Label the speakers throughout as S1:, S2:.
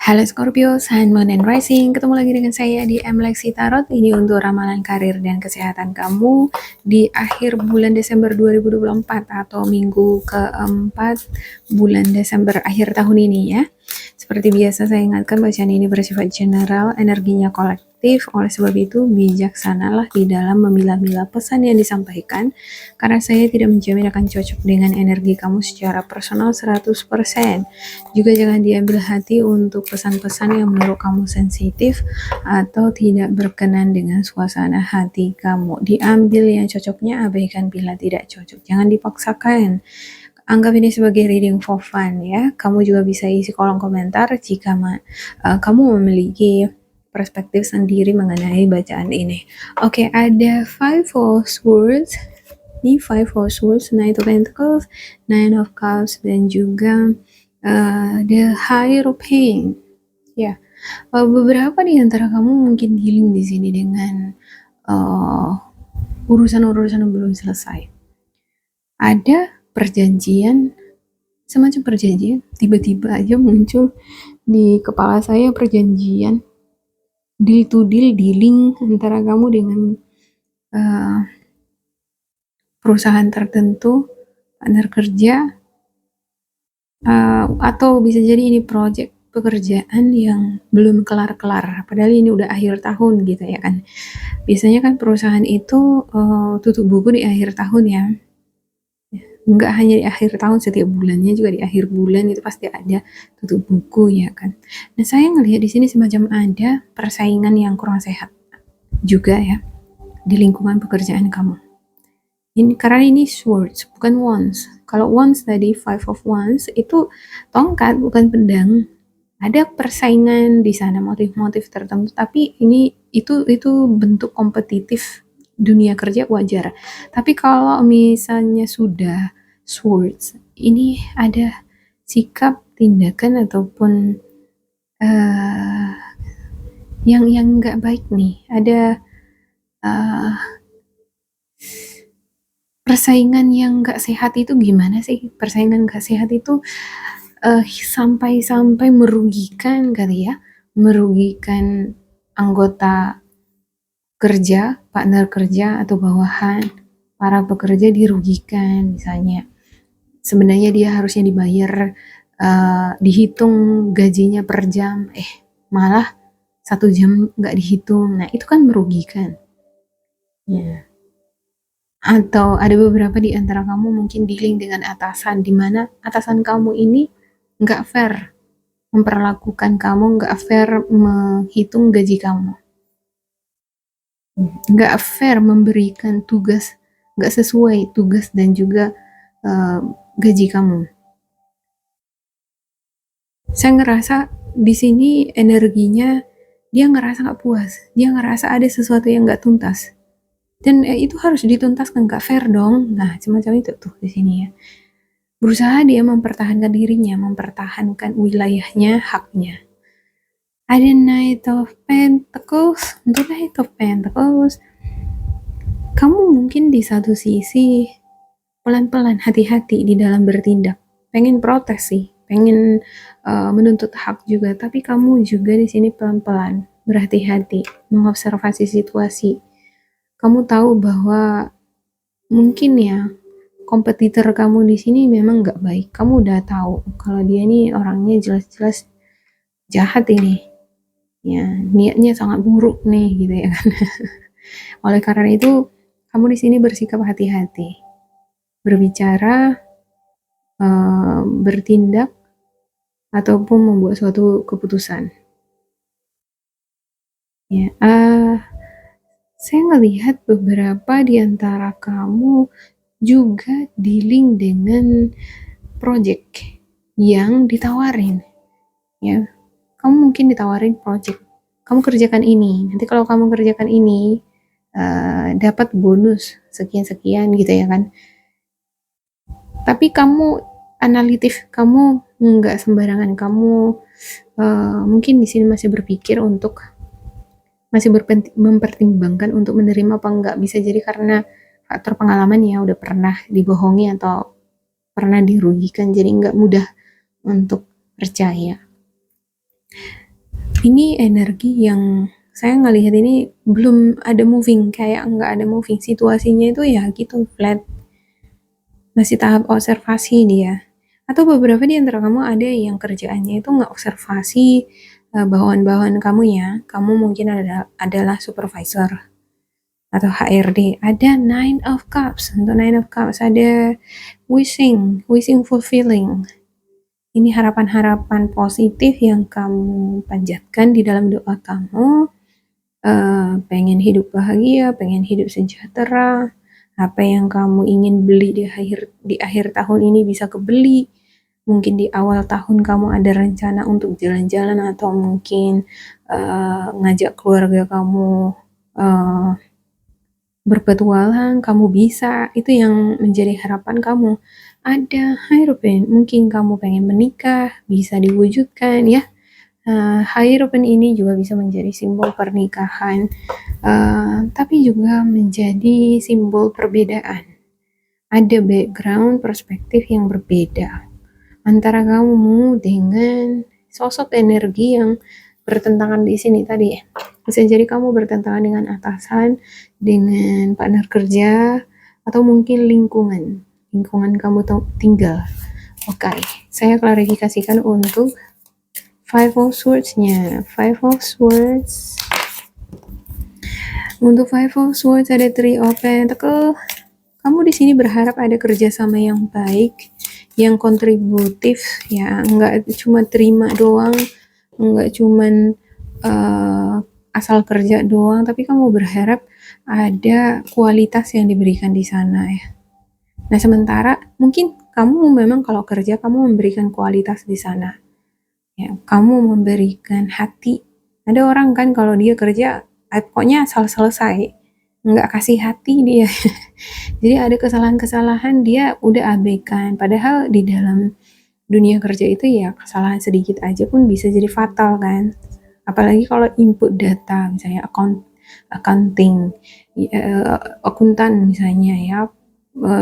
S1: Halo Scorpio, Sun, Moon, and Rising. Ketemu lagi dengan saya di Lexi Tarot. Ini untuk ramalan karir dan kesehatan kamu di akhir bulan Desember 2024 atau minggu keempat bulan Desember akhir tahun ini ya. Seperti biasa saya ingatkan bacaan ini bersifat general, energinya kolektif. Oleh sebab itu bijaksanalah di dalam memilah-milah pesan yang disampaikan karena saya tidak menjamin akan cocok dengan energi kamu secara personal 100%. Juga jangan diambil hati untuk pesan-pesan yang menurut kamu sensitif atau tidak berkenan dengan suasana hati kamu. Diambil yang cocoknya, abaikan bila tidak cocok. Jangan dipaksakan. Anggap ini sebagai reading for fun ya. Kamu juga bisa isi kolom komentar jika kamu memiliki perspektif sendiri mengenai bacaan ini. Oke, ada Five of Swords. Ini Five of Swords, Knight of Pentacles, Nine of Cups, dan juga the Hierophant. Ya, beberapa di antara kamu mungkin dealing di sini dengan urusan-urusan yang belum selesai. Ada perjanjian, semacam perjanjian, tiba-tiba aja muncul di kepala saya perjanjian, deal to deal, dealing antara kamu dengan perusahaan tertentu, partner kerja, atau bisa jadi ini project pekerjaan yang belum kelar-kelar, padahal ini udah akhir tahun gitu ya kan. Biasanya kan perusahaan itu tutup buku di akhir tahun ya. Enggak hanya di akhir tahun, setiap bulannya juga di akhir bulan itu pasti ada tutup buku ya kan. Nah, saya ngelihat di sini semacam ada persaingan yang kurang sehat juga ya di lingkungan pekerjaan kamu. Ini karena ini swords bukan wands. Kalau wands tadi Five of Wands itu tongkat bukan pedang. Ada persaingan di sana, motif-motif tertentu, tapi itu bentuk kompetitif dunia kerja wajar. Tapi kalau misalnya sudah swords, ini ada sikap, tindakan ataupun yang nggak baik nih. Ada persaingan yang nggak sehat itu gimana sih? Persaingan nggak sehat itu sampai merugikan kali ya, merugikan anggota kerja, partner kerja atau bawahan, para pekerja dirugikan misalnya. Sebenarnya dia harusnya dibayar, dihitung gajinya per jam, malah 1 jam nggak dihitung. Nah, itu kan merugikan. Ya. Atau ada beberapa di antara kamu mungkin dealing dengan atasan, di mana atasan kamu ini nggak fair memperlakukan kamu, nggak fair menghitung gaji kamu, nggak fair memberikan tugas, nggak sesuai tugas dan juga gaji kamu. Saya ngerasa di sini energinya dia ngerasa nggak puas, dia ngerasa ada sesuatu yang nggak tuntas, dan itu harus dituntaskan, nggak fair dong. Nah, semacam itu tuh di sini ya. Berusaha dia mempertahankan dirinya, mempertahankan wilayahnya, haknya. Ada Knight of Pentacles. Untuk Knight of Pentacles, kamu mungkin di satu sisi pelan-pelan, hati-hati di dalam bertindak. Pengen protes sih, pengen menuntut hak juga, tapi kamu juga di sini pelan-pelan, berhati-hati, mengobservasi situasi. Kamu tahu bahwa mungkin ya kompetitor kamu di sini memang nggak baik. Kamu udah tahu kalau dia ini orangnya jelas-jelas jahat ini. Ya, niatnya sangat buruk nih gitu ya kan. Oleh karena itu, kamu di sini bersikap hati-hati. Berbicara, bertindak, ataupun membuat suatu keputusan. Ya, saya ngelihat beberapa di antara kamu juga dealing dengan project yang ditawarin. Ya, kamu mungkin ditawarin project, kamu kerjakan ini, nanti kalau kamu kerjakan ini dapat bonus sekian-sekian gitu ya kan. Tapi kamu analitis, kamu nggak sembarangan, kamu mungkin di sini masih berpikir untuk, masih mempertimbangkan untuk menerima apa enggak. Bisa jadi karena faktor pengalaman ya, udah pernah dibohongi atau pernah dirugikan, jadi nggak mudah untuk percaya. Ini energi yang saya ngelihat ini belum ada moving, kayak nggak ada moving. Situasinya itu ya gitu, flat. Masih tahap observasi dia. Atau beberapa di antara kamu ada yang kerjaannya itu nggak observasi bawahan-bawahan kamu ya. Kamu mungkin adalah supervisor atau HRD. Ada Nine of Cups. Untuk Nine of Cups ada wishing fulfilling. Ini harapan-harapan positif yang kamu panjatkan di dalam doa kamu. Pengen hidup bahagia, pengen hidup sejahtera, apa yang kamu ingin beli di akhir tahun ini bisa kebeli. Mungkin di awal tahun kamu ada rencana untuk jalan-jalan atau mungkin ngajak keluarga kamu berpetualang, kamu bisa. Itu yang menjadi harapan kamu. Ada Hierophant, mungkin kamu pengen menikah, bisa diwujudkan ya. Hierophant ini juga bisa menjadi simbol pernikahan, tapi juga menjadi simbol perbedaan. Ada background perspektif yang berbeda antara kamu dengan sosok energi yang bertentangan di sini tadi. Bisa jadi kamu bertentangan dengan atasan, dengan partner kerja, atau mungkin lingkungan kamu tinggal. Oke, saya klarifikasikan untuk Five of Swords-nya. Five of Swords. Untuk Five of Swords ada Three of Pentacles. Kamu di sini berharap ada kerjasama yang baik, yang kontributif, ya, nggak cuma terima doang, nggak cuma asal kerja doang, tapi kamu berharap ada kualitas yang diberikan di sana ya. Nah sementara mungkin kamu memang kalau kerja kamu memberikan kualitas di sana. Ya, kamu memberikan hati. Ada orang kan kalau dia kerja pokoknya asal selesai, nggak kasih hati dia. Jadi ada kesalahan-kesalahan dia udah abaikan. Padahal di dalam dunia kerja itu ya kesalahan sedikit aja pun bisa jadi fatal kan. Apalagi kalau input data misalnya accounting, akuntan misalnya ya,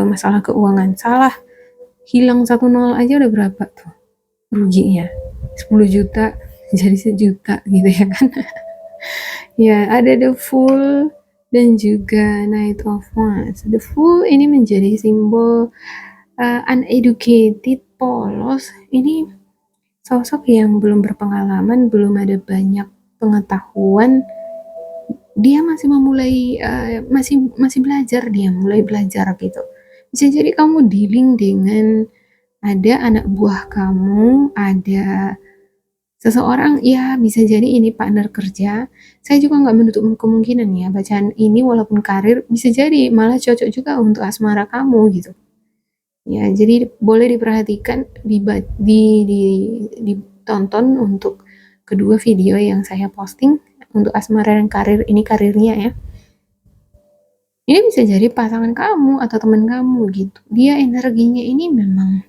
S1: masalah keuangan salah, hilang 1 nol aja udah berapa tuh ruginya. 10 juta jadi 1 juta gitu ya kan. Ya ada the Fool dan juga Knight of Wands. The Fool ini menjadi simbol uneducated, polos. Ini sosok yang belum berpengalaman, belum ada banyak pengetahuan. Dia masih memulai masih belajar, dia mulai belajar gitu. Bisa jadi kamu dealing dengan ada anak buah kamu, ada seseorang, ya bisa jadi ini partner kerja. Saya juga nggak menutup kemungkinan ya, bacaan ini walaupun karir bisa jadi malah cocok juga untuk asmara kamu gitu. Ya, jadi boleh diperhatikan, ditonton untuk kedua video yang saya posting untuk asmara dan karir, ini karirnya ya. Ini bisa jadi pasangan kamu atau teman kamu gitu. Dia energinya ini memang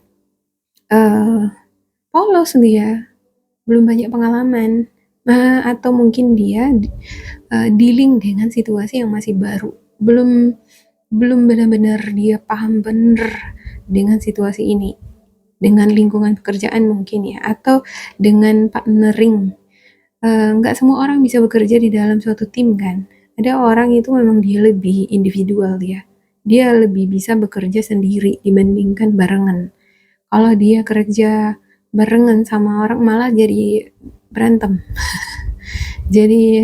S1: polos dia, belum banyak pengalaman, atau mungkin dia dealing dengan situasi yang masih baru, belum benar-benar dia paham bener dengan situasi ini, dengan lingkungan pekerjaan mungkin ya, atau dengan partnering. Nggak semua orang bisa bekerja di dalam suatu tim kan. Ada orang itu memang dia lebih individual dia lebih bisa bekerja sendiri dibandingkan barengan. Kalau dia kerja barengan sama orang malah jadi berantem. Jadi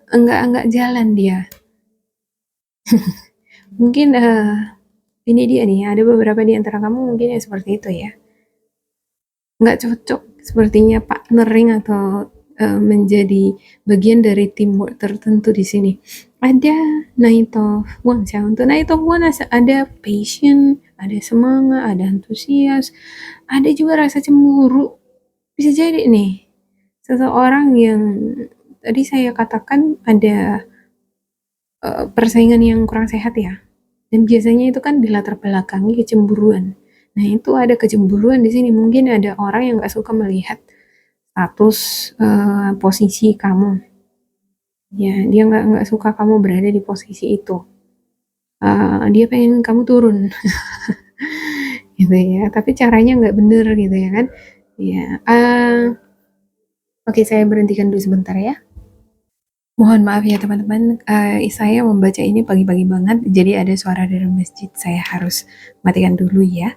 S1: enggak jalan dia. Mungkin ini dia nih, ada beberapa di antara kamu mungkin yang seperti itu ya. Nggak cocok sepertinya partnering atau menjadi bagian dari teamwork tertentu di sini. Ada Knight of Wands ya. Untuk Knight of Wands ada passion, ada semangat, ada antusias, ada juga rasa cemburu. Bisa jadi nih, seseorang yang tadi saya katakan ada persaingan yang kurang sehat ya. Dan biasanya itu kan dilatar belakangi kecemburuan. Nah itu ada kecemburuan di sini. Mungkin ada orang yang gak suka melihat status posisi kamu. Ya, dia nggak suka kamu berada di posisi itu. Dia pengen kamu turun, gitu ya. Tapi caranya nggak bener gitu ya kan. Ya, Oke, saya berhentikan dulu sebentar ya. Mohon maaf ya teman-teman, saya membaca ini pagi-pagi banget, jadi ada suara dari masjid, saya harus matikan dulu ya.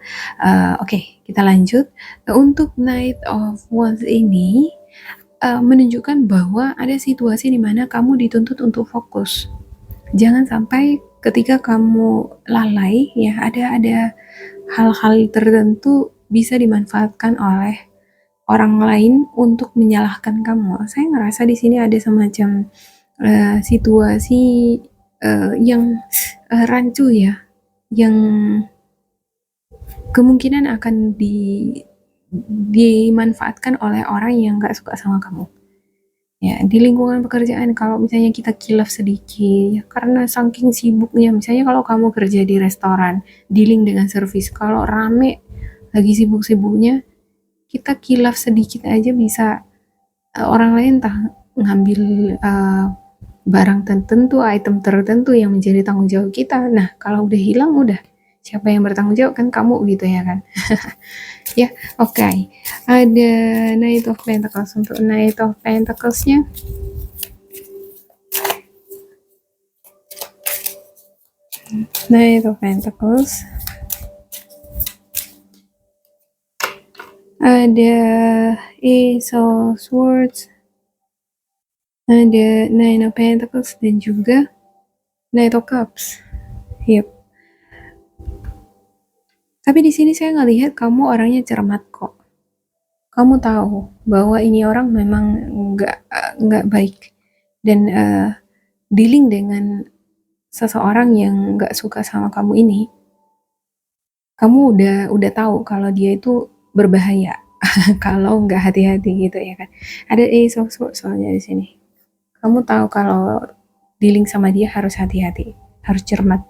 S1: Oke, kita lanjut. Untuk Knight of Wands ini menunjukkan bahwa ada situasi di mana kamu dituntut untuk fokus. Jangan sampai ketika kamu lalai ya, ada hal-hal tertentu bisa dimanfaatkan oleh orang lain untuk menyalahkan kamu. Saya ngerasa di sini ada semacam situasi yang rancu ya, yang kemungkinan akan dimanfaatkan oleh orang yang nggak suka sama kamu. Ya, di lingkungan pekerjaan kalau misalnya kita kilaf sedikit, ya karena saking sibuknya, misalnya kalau kamu kerja di restoran, dealing dengan servis, kalau rame lagi sibuk-sibuknya, kita kilaf sedikit aja bisa orang lain entah ngambil barang tertentu, item tertentu yang menjadi tanggung jawab kita. Nah, kalau udah hilang, udah siapa yang bertanggung jawab kan kamu gitu ya kan. Ya, oke. Ada Knight of Pentacles. Untuk Knight of Pentacles-nya Knight of Pentacles, ada Ace of Swords, ada Nine of Pentacles, dan juga Knight of Cups. Yep. Tapi di sini saya ngelihat kamu orangnya cermat kok. Kamu tahu bahwa ini orang memang nggak baik, dan dealing dengan seseorang yang nggak suka sama kamu ini, kamu udah tahu kalau dia itu berbahaya kalau nggak hati-hati gitu ya kan. Ada Ace of Swords soalnya di sini. Kamu tahu kalau dealing sama dia harus hati-hati, harus cermat.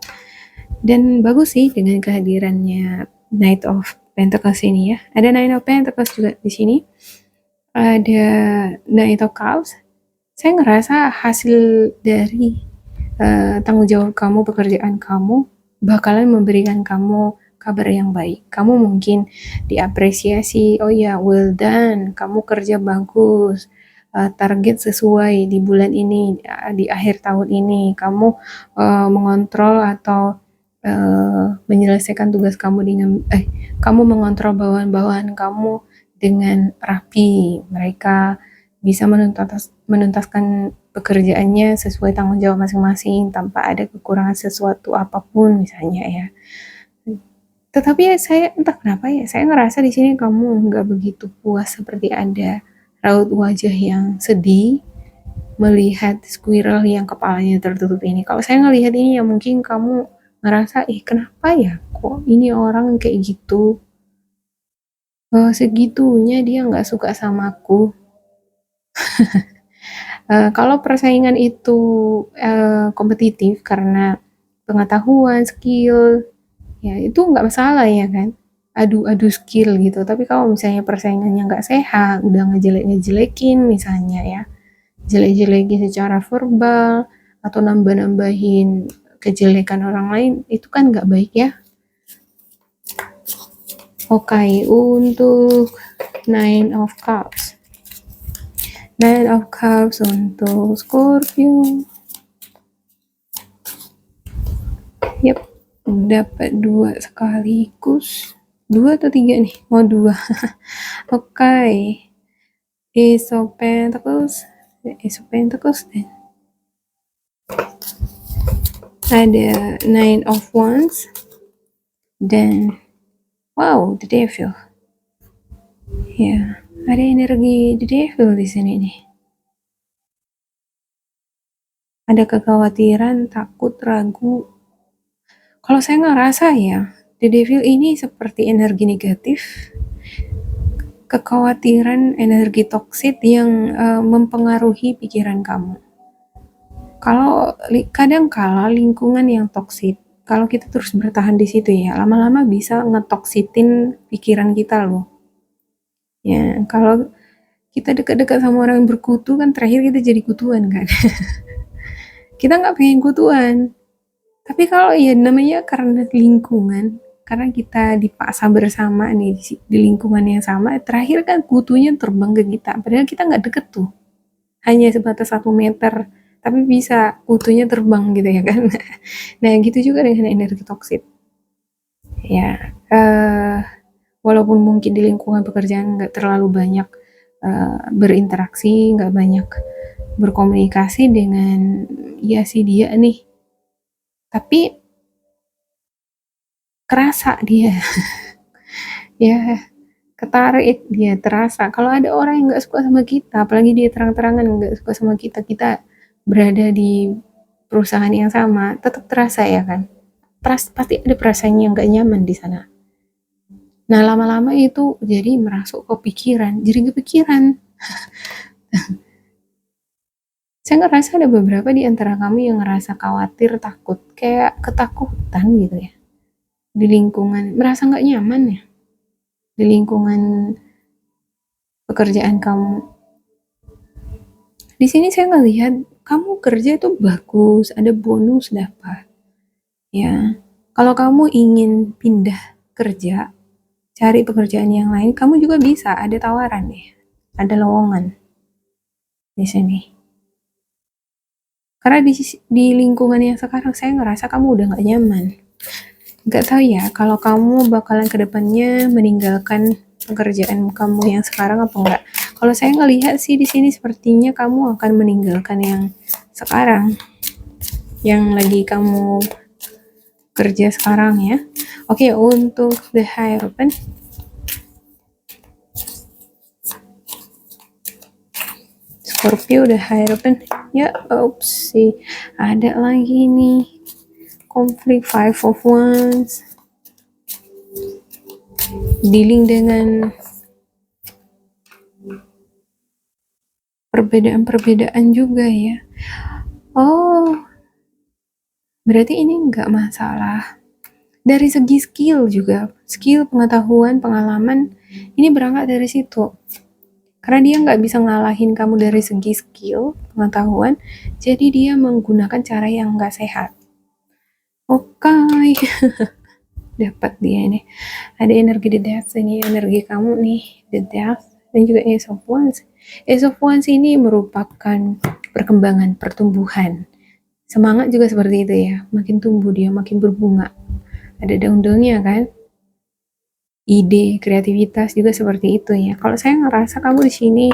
S1: Dan bagus sih dengan kehadirannya Knight of Pentacles ini ya. Ada Nine of Pentacles juga di sini. Ada Knight of Cups. Saya ngerasa hasil dari tanggung jawab kamu, pekerjaan kamu bakalan memberikan kamu kabar yang baik. Kamu mungkin diapresiasi, oh ya, well done, kamu kerja bagus, target sesuai di bulan ini, di akhir tahun ini, kamu mengontrol atau menyelesaikan tugas kamu dengan kamu mengontrol bawahan-bawahan kamu dengan rapi. Mereka bisa menuntaskan pekerjaannya sesuai tanggung jawab masing-masing tanpa ada kekurangan sesuatu apapun misalnya ya. Tetapi ya saya entah kenapa ya, saya ngerasa di sini kamu nggak begitu puas, seperti ada raut wajah yang sedih melihat squirrel yang kepalanya tertutup ini. Kalau saya ngelihat ini ya mungkin kamu ngerasa, kenapa ya kok ini orang kayak gitu, segitunya dia nggak suka sama aku. Kalau persaingan itu kompetitif karena pengetahuan, skill, ya itu nggak masalah ya kan, adu skill gitu. Tapi kalau misalnya persaingannya nggak sehat, udah ngejelek-ngejelekin misalnya ya, jelek-jelekin secara verbal atau nambah-nambahin kejelekan orang lain, itu kan nggak baik ya. Oke, untuk Nine of Cups. Nine of Cups untuk Scorpio. Yep, dapat 2 sekaligus. 2 atau 3 nih? Oh, 2. Oke. Ace of Pentacles. Ace of Pentacles dan ada Nine of Wands dan wow, The Devil. Ya, ada energi The Devil di sini nih. Ada kekhawatiran, takut, ragu. Kalau saya ngerasa ya, The Devil ini seperti energi negatif, kekhawatiran, energi toksik yang mempengaruhi pikiran kamu. Kalau kadang kala lingkungan yang toksik, kalau kita terus bertahan di situ ya, lama-lama bisa ngetoksitin pikiran kita loh. Ya, kalau kita dekat-dekat sama orang yang berkutu kan terakhir kita jadi kutuan kan. Kita nggak pengen kutuan. Tapi kalau ya namanya karena lingkungan, karena kita dipaksa bersama nih di lingkungan yang sama, terakhir kan kutunya terbang ke kita, padahal kita nggak deket tuh, hanya sebatas 1 meter, tapi bisa kutunya terbang gitu ya kan. Nah gitu juga dengan energi toksik ya. Walaupun mungkin di lingkungan pekerjaan nggak terlalu banyak berinteraksi, nggak banyak berkomunikasi dengan ya si dia nih, tapi kerasa dia ya, ketarik dia, terasa kalau ada orang yang nggak suka sama kita, apalagi dia terang-terangan nggak suka sama kita, kita berada di perusahaan yang sama, tetap terasa ya kan. Pasti ada perasaan yang nggak nyaman di sana. Nah lama-lama itu jadi merasuk ke pikiran, jadi kepikiran. Saya ngerasa ada beberapa di antara kamu yang ngerasa khawatir, takut, kayak ketakutan gitu ya. Di lingkungan, merasa nggak nyaman ya. Di lingkungan pekerjaan kamu. Di sini saya ngelihat kamu kerja itu bagus, ada bonus dapat. Ya, kalau kamu ingin pindah kerja, cari pekerjaan yang lain, kamu juga bisa, ada tawaran ya, ada lowongan di sini. Karena di lingkungan yang sekarang saya ngerasa kamu udah nggak nyaman. Nggak tahu ya, kalau kamu bakalan kedepannya meninggalkan pekerjaan kamu yang sekarang apa enggak. Kalau saya ngelihat sih di sini sepertinya kamu akan meninggalkan yang sekarang, yang lagi kamu kerja sekarang ya. Oke, untuk the Hierophant, Scorpio the Hierophant ya. Oops sih, ada lagi nih konflik 5 of Wands, dealing dengan perbedaan-perbedaan juga ya. Oh, berarti ini nggak masalah dari segi skill juga, skill, pengetahuan, pengalaman, ini berangkat dari situ. Karena dia nggak bisa ngalahin kamu dari segi skill, pengetahuan, jadi dia menggunakan cara yang nggak sehat. Oke, dapat dia nih. Ada energi the Death, ini energi kamu nih, the Death, dan juga Ace of Wands. Ace of Wands ini merupakan perkembangan, pertumbuhan. Semangat juga seperti itu ya, makin tumbuh dia, makin berbunga. Ada daun-daunnya kan. Ide, kreativitas juga seperti itu ya. Kalau saya ngerasa kamu di sini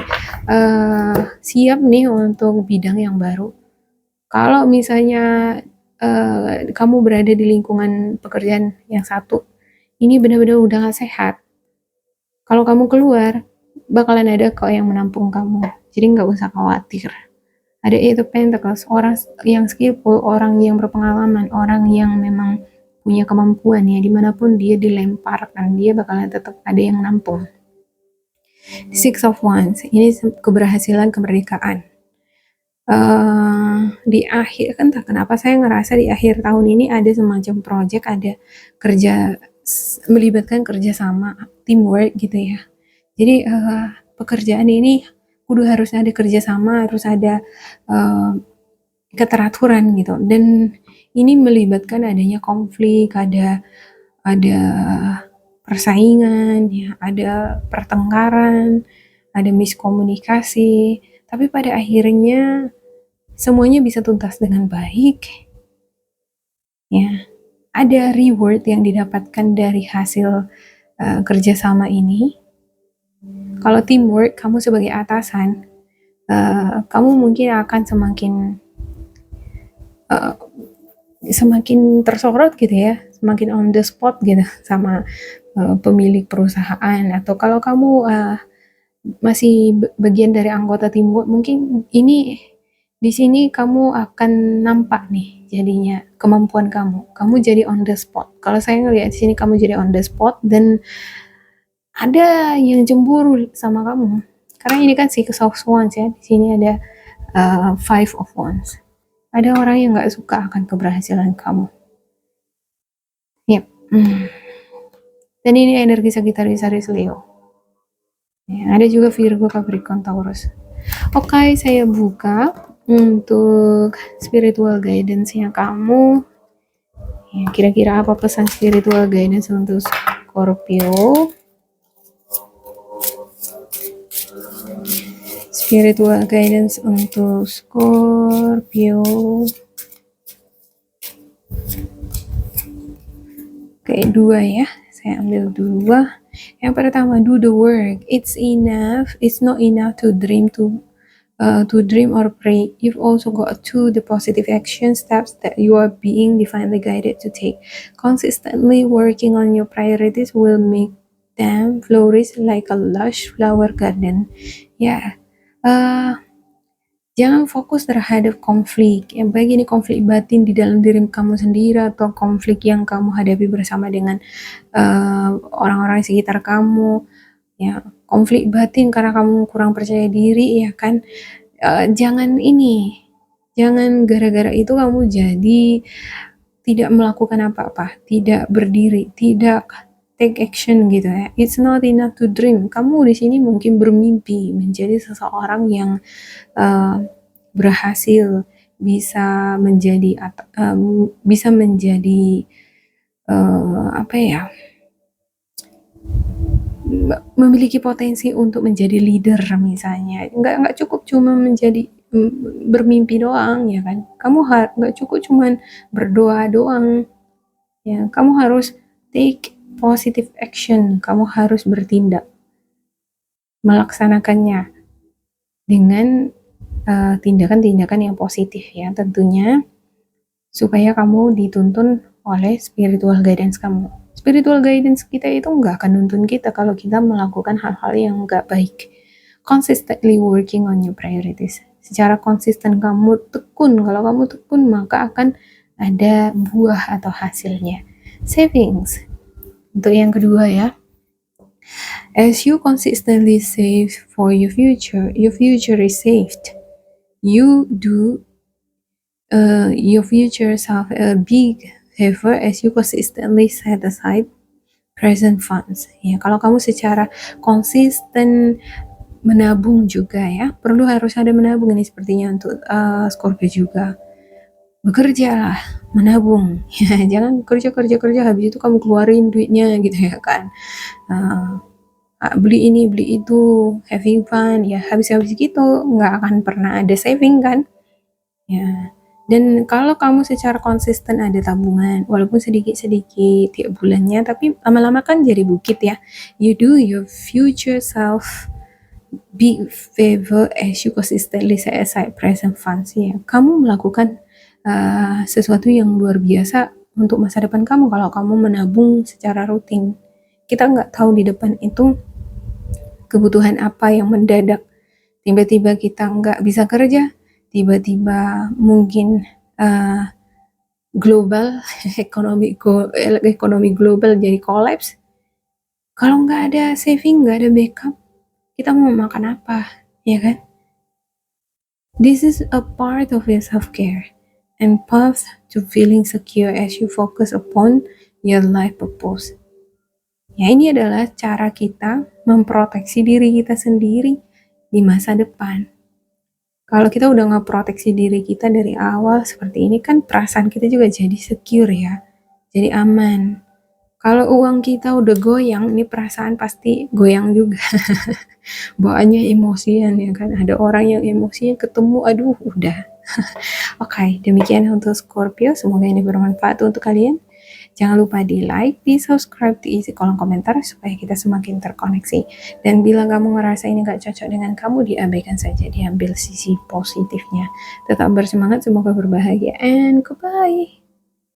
S1: siap nih untuk bidang yang baru. Kalau misalnya kamu berada di lingkungan pekerjaan yang satu, ini benar-benar udah gak sehat. Kalau kamu keluar, bakalan ada kok yang menampung kamu. Jadi nggak usah khawatir. Ada itu Pentacles, orang yang skillful, orang yang berpengalaman, orang yang memang punya kemampuan ya, dimanapun dia dilemparkan, dia bakalan tetap ada yang nampung. Six of Wands, ini keberhasilan, kemerdekaan. Di akhir, entah kenapa saya ngerasa di akhir tahun ini ada semacam project, ada kerja, melibatkan kerjasama, teamwork gitu ya. Jadi pekerjaan ini kudu harus ada kerjasama, harus ada keteraturan gitu, dan ini melibatkan adanya konflik, ada persaingan ya, ada pertengkaran, ada miskomunikasi, tapi pada akhirnya semuanya bisa tuntas dengan baik ya. Ada reward yang didapatkan dari hasil kerjasama ini. Kalau teamwork, kamu sebagai atasan, kamu mungkin akan semakin tersorot gitu ya, semakin on the spot gitu sama pemilik perusahaan. Atau kalau kamu masih bagian dari anggota teamwork, mungkin ini di sini kamu akan nampak nih jadinya kemampuan kamu jadi on the spot. Kalau saya ngelihat di sini kamu jadi on the spot, dan ada yang cemburu sama kamu karena ini kan Six of Wands ya. Di sini ada Five of Wands. Ada orang yang nggak suka akan keberhasilan kamu. Yep. Dan ini energi Sagittarius, Aries, Leo. Ya, ada juga Virgo, Capricorn, Taurus. Oke, saya buka untuk spiritual guidance-nya kamu Ya, kira-kira apa pesan spiritual guidance untuk Scorpio? Spiritual guidance untuk Scorpio. Kayak dua ya, saya ambil dua. Yang pertama, do the work. It's enough. It's not enough to dream or pray. You've also got to the positive action steps that you are being divinely guided to take. Consistently working on your priorities will make them flourish like a lush flower garden. Ya, jangan fokus terhadap konflik. Yang baik ini konflik batin di dalam diri kamu sendiri atau konflik yang kamu hadapi bersama dengan orang-orang sekitar kamu. Ya, konflik batin karena kamu kurang percaya diri, ya kan? Jangan gara-gara itu kamu jadi tidak melakukan apa-apa, tidak berdiri, tidak take action gitu ya. It's not enough to dream. Kamu di sini mungkin bermimpi menjadi seseorang yang berhasil, bisa menjadi apa ya, memiliki potensi untuk menjadi leader misalnya. Nggak cukup cuma menjadi bermimpi doang, ya kan? Kamu nggak cukup cuma berdoa doang, ya. Kamu harus take positive action. Kamu harus bertindak, melaksanakannya dengan tindakan-tindakan yang positif ya, tentunya supaya kamu dituntun oleh spiritual guidance kamu. Spiritual guidance kita itu nggak akan nuntun kita kalau kita melakukan hal-hal yang nggak baik. Consistently working on your priorities. Secara konsisten kamu tekun. Kalau kamu tekun, maka akan ada buah atau hasilnya. Savings. Untuk yang kedua ya. As you consistently save for your future is saved. You do your future self a big favor as you consistently set aside present funds. Ya, kalau kamu secara konsisten menabung juga ya, harus ada menabung ini sepertinya untuk Scorpio juga. Bekerjalah, menabung. Ya, jangan kerja habis itu kamu keluarin duitnya gitu ya kan. Beli ini, beli itu, having fun, ya habis gitu nggak akan pernah ada saving kan. Ya, dan kalau kamu secara konsisten ada tabungan, walaupun sedikit-sedikit tiap bulannya, tapi lama-lama kan jadi bukit ya. You do your future self big favor as you consistently set aside present funds. Ya, kamu melakukan sesuatu yang luar biasa untuk masa depan kamu kalau kamu menabung secara rutin. Kita nggak tahu di depan itu kebutuhan apa yang mendadak. Tiba-tiba kita nggak bisa kerja, tiba-tiba mungkin global ekonomi global jadi collapse. Kalau nggak ada saving, nggak ada backup, kita mau makan apa, ya kan? This is a part of your self-care and path to feeling secure as you focus upon your life purpose. Ya, ini adalah cara kita memproteksi diri kita sendiri di masa depan. Kalau kita udah ngeproteksi diri kita dari awal seperti ini kan perasaan kita juga jadi secure ya, jadi aman. Kalau uang kita udah goyang, ini perasaan pasti goyang juga. Bawaannya emosian ya kan, ada orang yang emosinya ketemu, aduh udah. Oke, demikian untuk Scorpio, semoga ini bermanfaat untuk kalian. Jangan lupa di like, di subscribe, di isi kolom komentar supaya kita semakin terkoneksi. Dan bila kamu ngerasa ini gak cocok dengan kamu, diabaikan saja, diambil sisi positifnya. Tetap bersemangat, semoga berbahagia, and goodbye.